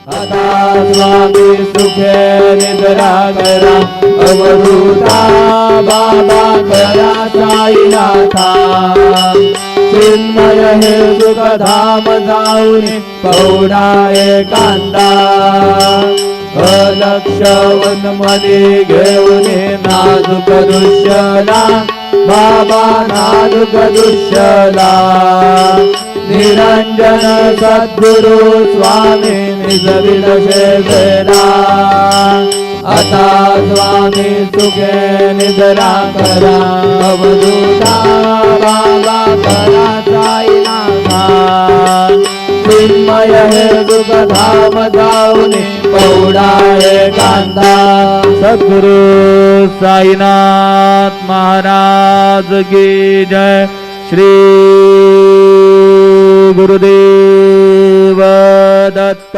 आता स्वामी सुखे निद्रा करा अवधूता बाबा करा साईनाथा चिन्मय हे सुखधाम जाऊन पौडा एकांता अलक्षवन मनी घेऊन नाजुक दृश्यला बाबा नाजुक दृश्यला निरंजन सद्गुरु स्वामी निजविद शेवेला आता स्वामी सुखे निद्रा करा अवधूता बाबा करा साईनाथा चिन्मय हे दुःखधाम जाऊन पौडा एकांता सद्गुरु साईनाथ महाराज की जय। श्री गुरुदेव दत्त।